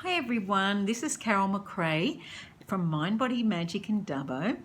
Hi everyone, this is Carol Macrae from Mind, Body, Magic and Dubbo,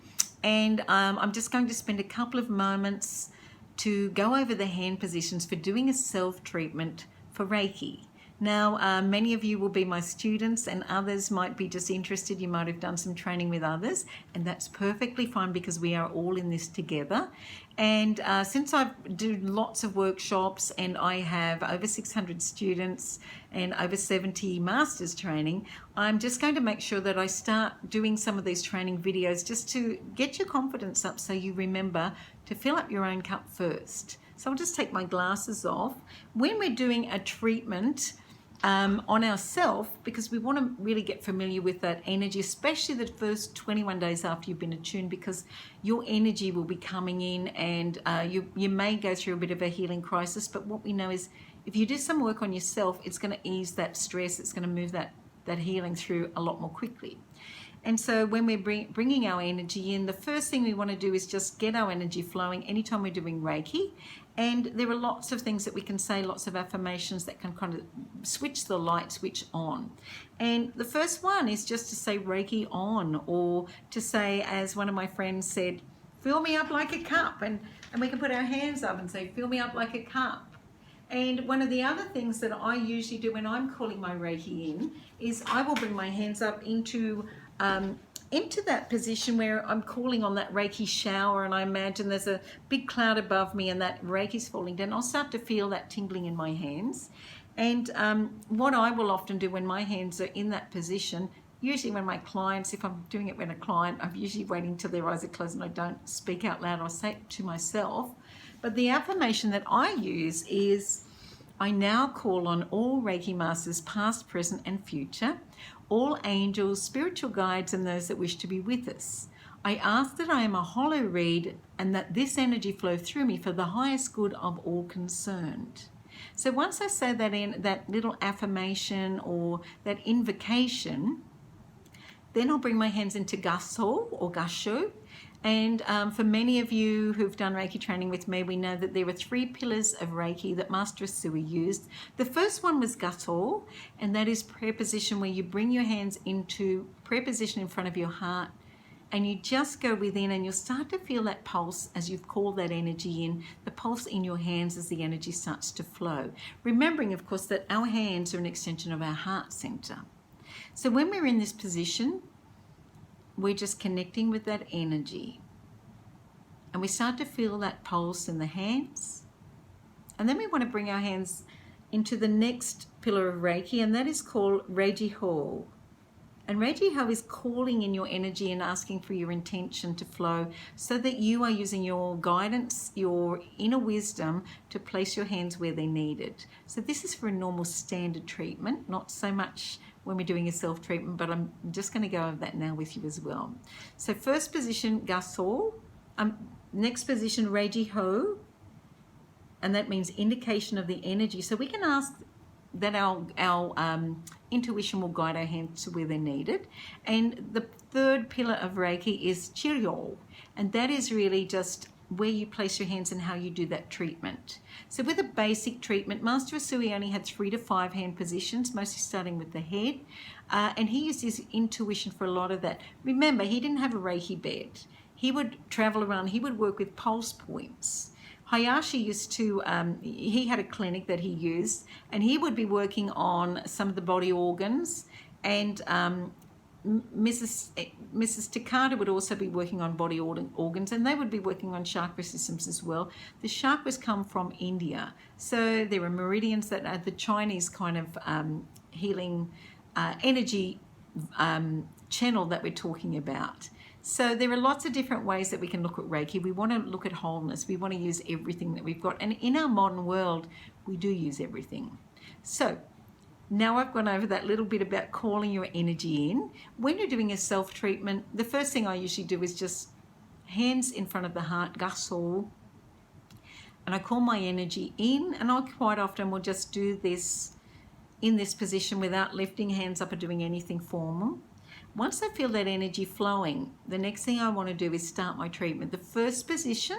and I'm just going to spend a couple of moments to go over the hand positions for doing a self-treatment for Reiki. Now, many of you will be my students and others might be just interested. You might have done some training with others, and that's perfectly fine because we are all in this together. And since I do lots of workshops and I have over 600 students and over 70 masters training, I'm just going to make sure that I start doing some of these training videos just to get your confidence up so you remember to fill up your own cup first. So I'll just take my glasses off. When we're doing a treatment on ourselves, because we want to really get familiar with that energy, especially the first 21 days after you've been attuned, because your energy will be coming in and you may go through a bit of a healing crisis. But what we know is if you do some work on yourself, it's going to ease that stress, it's going to move that healing through a lot more quickly. And so when we're bringing our energy in, the first thing we want to do is just get our energy flowing anytime we're doing Reiki. And there are lots of things that we can say, lots of affirmations that can kind of switch the light switch on. And the first one is just to say Reiki on, or to say, as one of my friends said, fill me up like a cup. And we can put our hands up and say, fill me up like a cup. And one of the other things that I usually do when I'm calling my Reiki in is I will bring my hands up into that position where I'm calling on that Reiki shower, and I imagine there's a big cloud above me and that Reiki's falling down. I'll start to feel that tingling in my hands. And what I will often do when my hands are in that position, usually when my clients, if I'm doing it with a client, I'm usually waiting till their eyes are closed and I don't speak out loud. I'll say it to myself. But the affirmation that I use is, I now call on all Reiki Masters, past, present and future, all angels, spiritual guides and those that wish to be with us. I ask that I am a hollow reed and that this energy flow through me for the highest good of all concerned. So once I say that in that little affirmation or that invocation, then I'll bring my hands into Gasso or Gasho. And for many of you who've done Reiki training with me, we know that there were 3 pillars of Reiki that Master Sui used. The first one was Gato, and that is prayer position, where you bring your hands into prayer position in front of your heart, and you just go within and you'll start to feel that pulse as you've called that energy in, the pulse in your hands as the energy starts to flow. Remembering, of course, that our hands are an extension of our heart center. So when we're in this position, we're just connecting with that energy. And we start to feel that pulse in the hands. And then we want to bring our hands into the next pillar of Reiki, and that is called Reiki Ho. And Reiki Ho is calling in your energy and asking for your intention to flow so that you are using your guidance, your inner wisdom to place your hands where they're needed. So this is for a normal standard treatment, not so much when we're doing a self-treatment, but I'm just going to go over that now with you as well. So first position, Gasso. Next position, Reiki Ho. And that means indication of the energy. So we can ask that our intuition will guide our hands to where they're needed. And the third pillar of Reiki is Chiryo. And that is really just where you place your hands and how you do that treatment. So with a basic treatment, Master Sui only had 3 to 5 hand positions, mostly starting with the head. And he used his intuition for a lot of that. Remember, he didn't have a Reiki bed. He would travel around, he would work with pulse points. Hayashi used to, he had a clinic that he used, and he would be working on some of the body organs, and Mrs. Takata would also be working on body organs, and they would be working on chakra systems as well. The chakras come from India, so there are meridians that are the Chinese kind of healing energy channel that we're talking about. So there are lots of different ways that we can look at Reiki. We want to look at wholeness. We want to use everything that we've got. And in our modern world, we do use everything. So now I've gone over that little bit about calling your energy in. When you're doing a self-treatment, the first thing I usually do is just hands in front of the heart, Gasso. And I call my energy in, and I quite often will just do this in this position without lifting hands up or doing anything formal. Once I feel that energy flowing, the next thing I want to do is start my treatment. The first position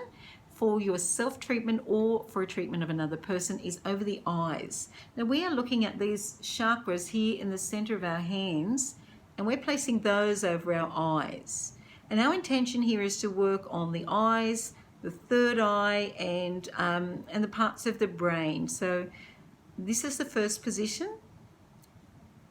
for your self-treatment or for a treatment of another person is over the eyes. Now we are looking at these chakras here in the center of our hands, and we're placing those over our eyes. And our intention here is to work on the eyes, the third eye, and the parts of the brain. So this is the first position.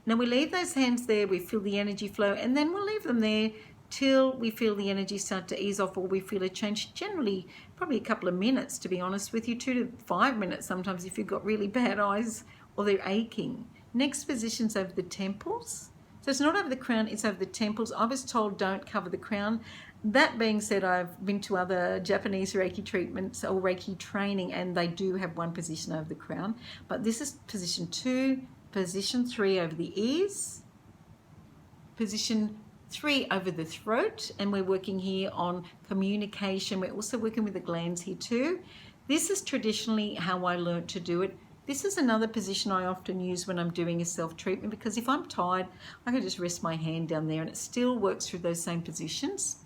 Now we leave those hands there, we feel the energy flow, and then we'll leave them there till we feel the energy start to ease off, or we feel a change. Generally, probably a couple of minutes, to be honest with you, 2 to 5 minutes sometimes if you've got really bad eyes or they're aching. Next position's over the temples. So it's not over the crown, it's over the temples. I was told don't cover the crown. That being said, I've been to other Japanese Reiki treatments or Reiki training, and they do have one position over the crown. But this is position 2, position 3 over the ears, position 3 over the throat, and we're working here on communication. We're also working with the glands here too. This is traditionally how I learned to do it. This is another position I often use when I'm doing a self-treatment, because if I'm tired, I can just rest my hand down there and it still works through those same positions.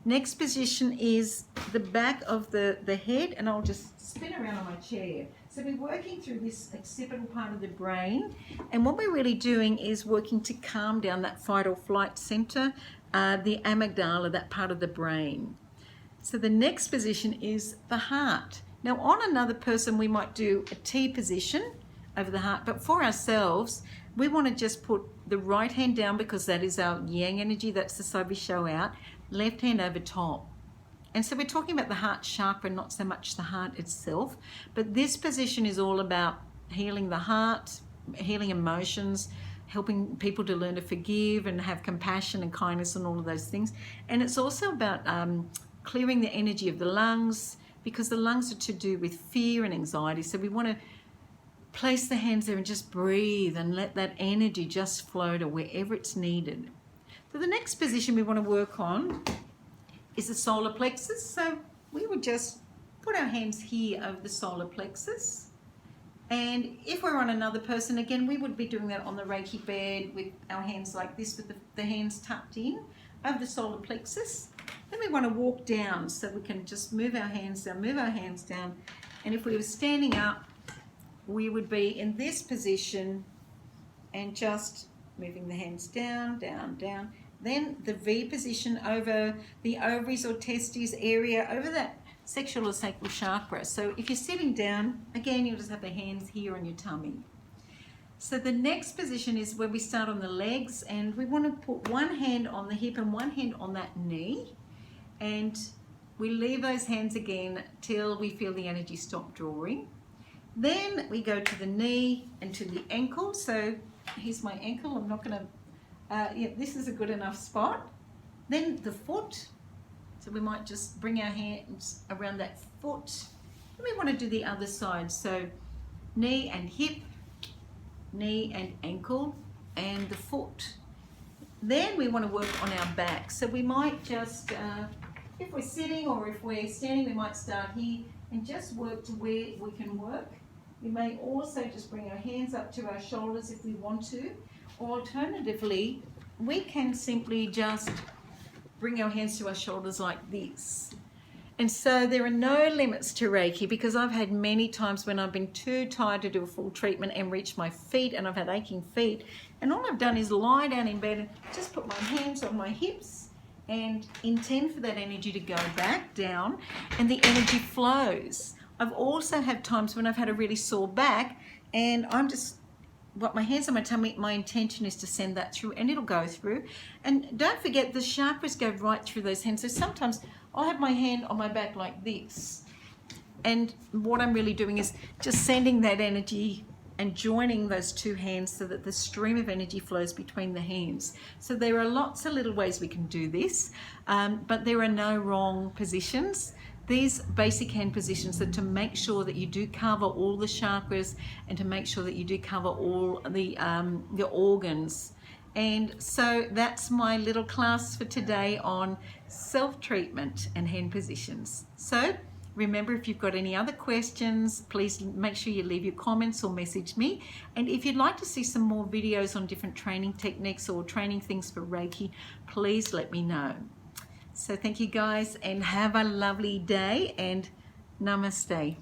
Next position is the back of the head, and I'll just spin around on my chair. So we're working through this occipital part of the brain, and what we're really doing is working to calm down that fight or flight center, the amygdala, that part of the brain. So the next position is the heart. Now on another person we might do a T position over the heart, but for ourselves we want to just put the right hand down, because that is our yang energy, that's the side we show out, left hand over top. And so we're talking about the heart chakra, not so much the heart itself, but this position is all about healing the heart, healing emotions, helping people to learn to forgive and have compassion and kindness and all of those things. And it's also about clearing the energy of the lungs, because the lungs are to do with fear and anxiety. So we want to place the hands there and just breathe and let that energy just flow to wherever it's needed. So the next position we want to work on is the solar plexus. So we would just put our hands here over the solar plexus. And if we're on another person, again, we would be doing that on the Reiki bed with our hands like this, with the hands tucked in over the solar plexus. Then we want to walk down, so we can just move our hands down, and if we were standing up, we would be in this position and just moving the hands down, down, down. Then the V position over the ovaries or testes area, over that sexual or sacral chakra. So if you're sitting down, again, you'll just have the hands here on your tummy. So the next position is where we start on the legs, and we want to put one hand on the hip and one hand on that knee. And we leave those hands again till we feel the energy stop drawing. Then we go to the knee and to the ankle. So here's my ankle. I'm not going to, yeah, this is a good enough spot. Then the foot. So we might just bring our hands around that foot. And we want to do the other side. So knee and hip, knee and ankle, and the foot. Then we want to work on our back. So we might just, if we're sitting or if we're standing, we might start here and just work to where we can work. We may also just bring our hands up to our shoulders if we want to, or alternatively, we can simply just bring our hands to our shoulders like this. And so there are no limits to Reiki, because I've had many times when I've been too tired to do a full treatment and reach my feet, and I've had aching feet, and all I've done is lie down in bed and just put my hands on my hips and intend for that energy to go back down, and the energy flows. I've also had times when I've had a really sore back and I'm just got my hands on my tummy. My intention is to send that through, and it'll go through. And don't forget, the chakras go right through those hands. So sometimes I'll have my hand on my back like this, and what I'm really doing is just sending that energy and joining those two hands so that the stream of energy flows between the hands. So there are lots of little ways we can do this, but there are no wrong positions. These basic hand positions are to make sure that you do cover all the chakras and to make sure that you do cover all the organs. And so that's my little class for today on self-treatment and hand positions. So remember, if you've got any other questions, please make sure you leave your comments or message me. And if you'd like to see some more videos on different training techniques or training things for Reiki, please let me know. So thank you guys, and have a lovely day, and Namaste.